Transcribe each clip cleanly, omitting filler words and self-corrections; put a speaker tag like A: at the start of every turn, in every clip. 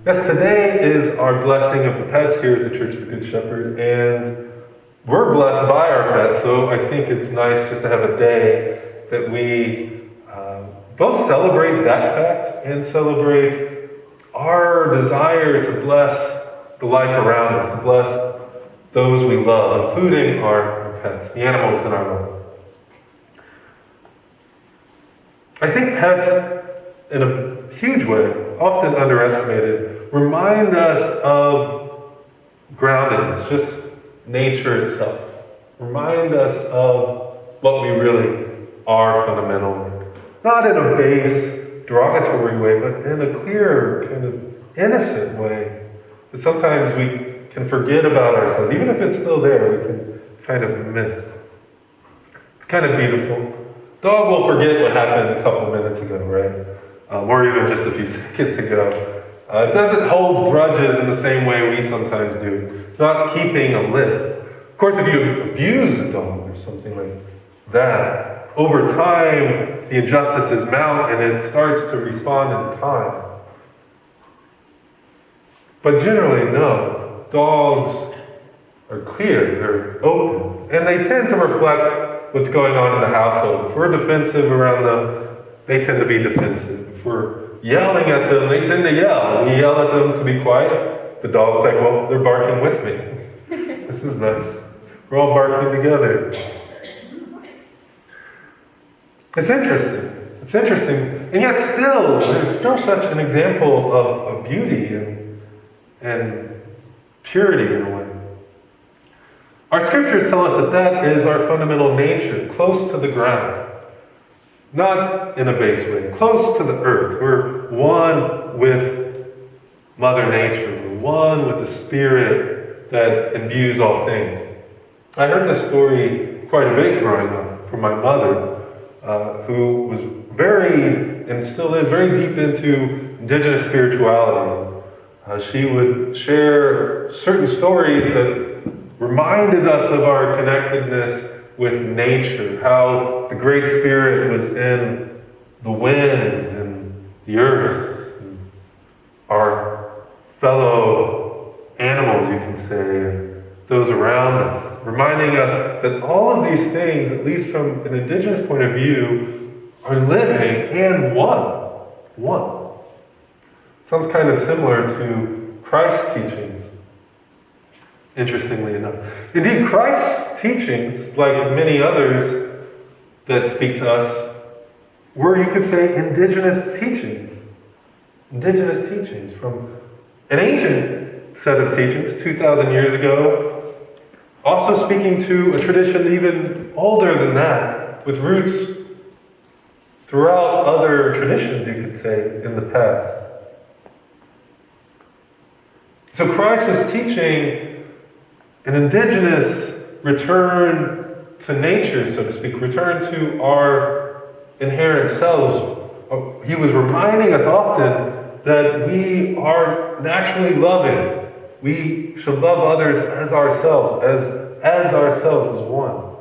A: Yes, today is our blessing of the pets here at the Church of the Good Shepherd, and we're blessed by our pets, so I think it's nice just to have a day that we both celebrate that fact and celebrate our desire to bless the life around us, to bless those we love, including our pets, the animals in our lives. I think pets, in a huge way, often underestimated, remind us of groundedness, just nature itself. Remind us of what we really are fundamentally. Not in a base, derogatory way, but in a clear, kind of innocent way. That sometimes we can forget about ourselves. Even if it's still there, we can kind of miss. It's kind of beautiful. Dog will forget what happened a couple minutes ago, right? Or even just a few seconds ago. It doesn't hold grudges in the same way we sometimes do. It's not keeping a list. Of course, if you abuse a dog or something like that, over time, the injustices mount and it starts to respond in kind. But generally, no. Dogs are clear, they're open, and they tend to reflect what's going on in the household. If we're defensive around them, they tend to be defensive. If we're yelling at them, they tend to yell. We yell at them to be quiet. The dog's like, well, they're barking with me. This is nice. We're all barking together. It's interesting. It's interesting. And yet still, there's still such an example of beauty and purity in a way. Our scriptures tell us that that is our fundamental nature, close to the ground. Not in a base way, close to the earth. We're one with Mother Nature. We're one with the Spirit that imbues all things. I heard this story quite a bit growing up from my mother, who was very, and still is, very deep into indigenous spirituality. She would share certain stories that reminded us of our connectedness with nature, how the Great Spirit was in the wind and the earth, and our fellow animals, you can say, and those around us, reminding us that all of these things, at least from an indigenous point of view, are living and one. One. Sounds kind of similar to Christ's teachings, interestingly enough. Indeed, Christ's teachings, like many others that speak to us, were, you could say, indigenous teachings. Indigenous teachings from an ancient set of teachings, 2,000 years ago, also speaking to a tradition even older than that, with roots throughout other traditions, you could say, in the past. So Christ was teaching an indigenous return to nature, so to speak, return to our inherent selves. He was reminding us often that we are naturally loving. We should love others as ourselves, as ourselves as one.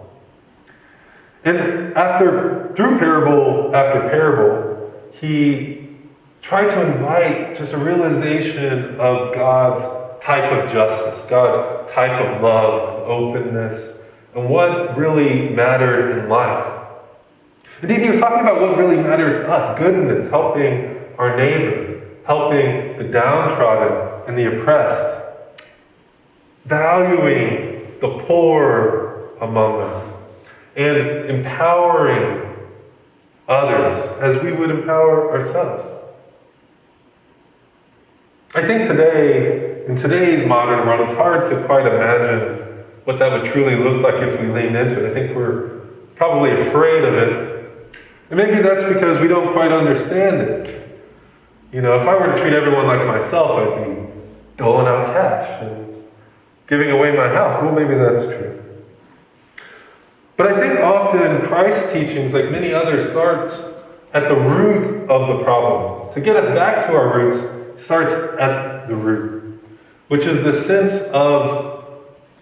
A: And through parable after parable, he tried to invite just a realization of God's type of justice, God's type of love, openness, and what really mattered in life. Indeed, he was talking about what really mattered to us, goodness, helping our neighbor, helping the downtrodden and the oppressed, valuing the poor among us, and empowering others as we would empower ourselves. I think today, in today's modern world, it's hard to quite imagine what that would truly look like if we leaned into it. I think we're probably afraid of it. And maybe that's because we don't quite understand it. You know, if I were to treat everyone like myself, I'd be doling out cash and giving away my house. Well, maybe that's true. But I think often Christ's teachings, like many others, starts at the root of the problem. To get us back to our roots, starts at the root, which is the sense of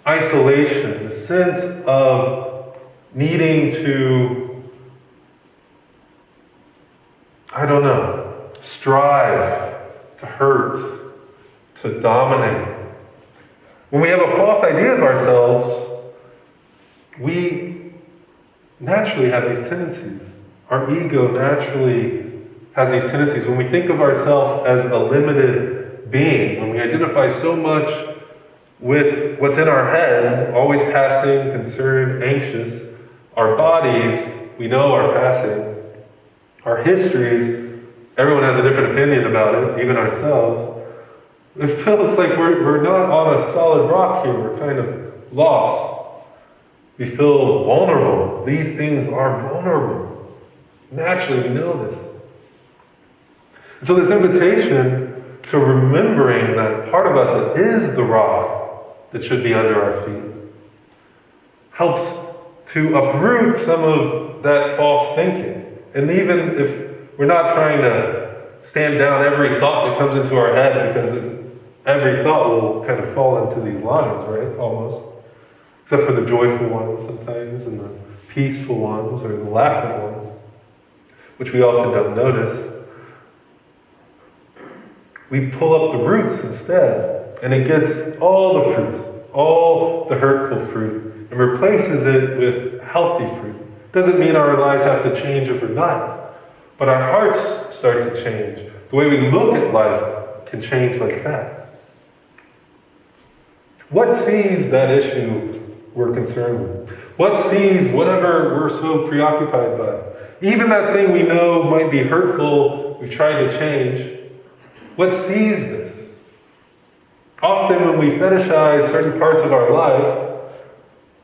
A: isolation, the sense of needing to, strive, to hurt, to dominate. When we have a false idea of ourselves, we naturally have these tendencies. Our ego naturally has these tendencies. When we think of ourselves as a limited being, when we identify so much with what's in our head, always passing, concerned, anxious, our bodies, we know are passing. Our histories, everyone has a different opinion about it, even ourselves. It feels like we're not on a solid rock here. We're kind of lost. We feel vulnerable. These things are vulnerable. Naturally, we know this. And so this invitation to remembering that part of us that is the rock that should be under our feet helps to uproot some of that false thinking. And even if we're not trying to stand down every thought that comes into our head, because every thought will kind of fall into these lines, right? Almost. Except for the joyful ones sometimes, and the peaceful ones, or the lack of ones, which we often don't notice. We pull up the roots instead, and it gets all the fruit, all the hurtful fruit, and replaces it with healthy fruit. Doesn't mean our lives have to change overnight, but our hearts start to change. The way we look at life can change like that. What sees that issue we're concerned with? What sees whatever we're so preoccupied by? Even that thing we know might be hurtful, we've tried to change. What sees this? Often when we fetishize certain parts of our life,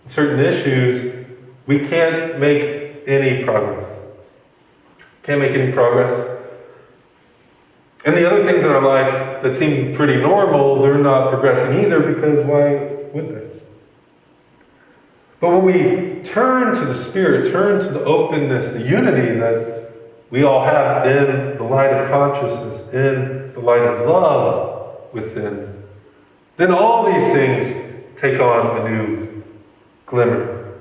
A: certain issues, we can't make any progress. Can't make any progress. And the other things in our life that seem pretty normal, they're not progressing either, because why would they? But when we turn to the Spirit, turn to the openness, the unity that we all have in the light of consciousness, in the light of love within, then all these things take on a new glimmer.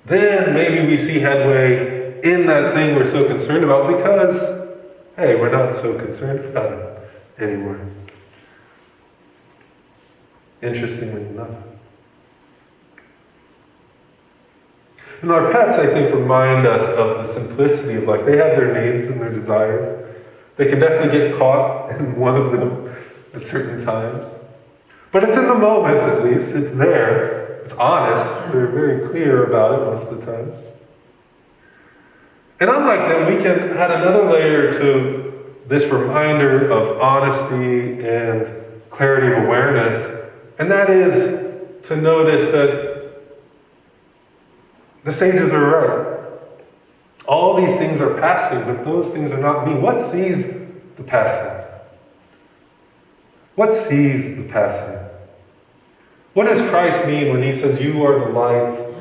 A: Then maybe we see headway in that thing we're so concerned about because, hey, we're not so concerned about it anymore. Interestingly enough. And our pets, I think, remind us of the simplicity of life. They have their needs and their desires. They can definitely get caught in one of them at certain times. But it's in the moment, at least. It's there. It's honest. They're very clear about it most of the time. And unlike them, we can add another layer to this reminder of honesty and clarity of awareness. And that is to notice that the sages are right. All these things are passing, but those things are not me. What sees the passing? What sees the passing? What does Christ mean when he says, you are the light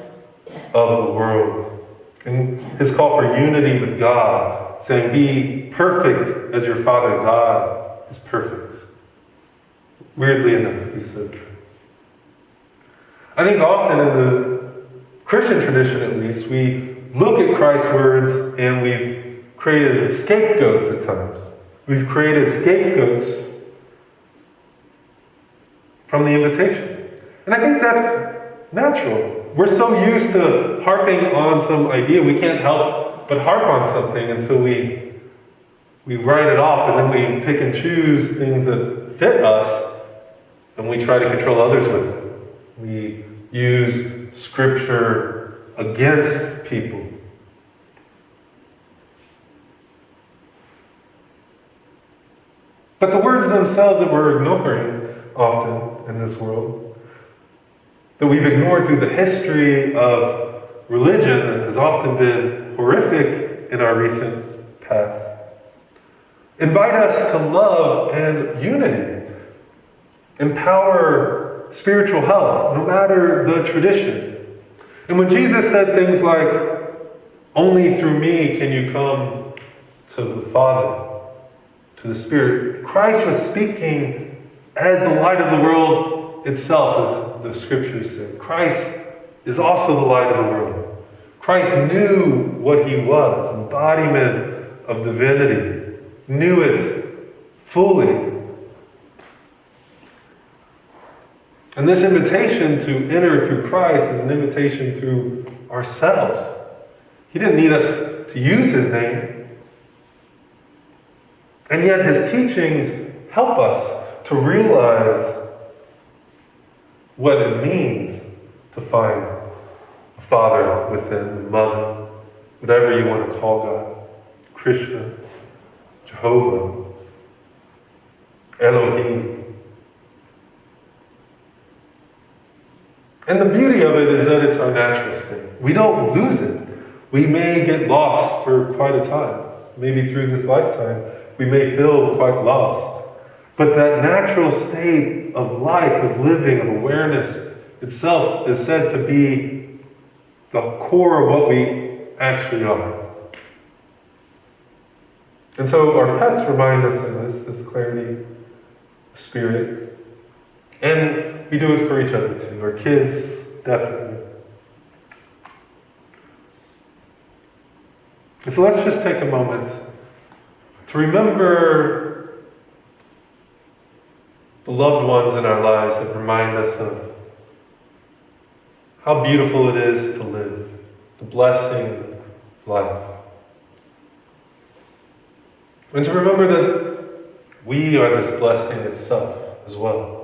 A: of the world? And his call for unity with God, saying, be perfect as your Father God is perfect. Weirdly enough, he says that. I think often in the Christian tradition, at least, we look at Christ's words and we've created scapegoats at times. We've created scapegoats from the invitation. And I think that's natural. We're so used to harping on some idea, we can't help but harp on something, and so we write it off, and then we pick and choose things that fit us, and we try to control others with it. We use Scripture against people. But the words themselves that we're ignoring often in this world, that we've ignored through the history of religion that has often been horrific in our recent past, invite us to love and unity, empower spiritual health, no matter the tradition. And when Jesus said things like, only through me can you come to the Father, to the Spirit, Christ was speaking as the light of the world itself, as the Scriptures say. Christ is also the light of the world. Christ knew what he was, embodiment of divinity, knew it fully. And this invitation to enter through Christ is an invitation through ourselves. He didn't need us to use his name. And yet his teachings help us to realize what it means to find a father within, a mother, whatever you want to call God, Krishna, Jehovah, Elohim. And the beauty of it is that it's our natural state. We don't lose it. We may get lost for quite a time. Maybe through this lifetime, we may feel quite lost. But that natural state of life, of living, of awareness itself is said to be the core of what we actually are. And so our pets remind us of this clarity of spirit. And we do it for each other too. Our kids, definitely. And so let's just take a moment to remember the loved ones in our lives that remind us of how beautiful it is to live, the blessing of life. And to remember that we are this blessing itself as well.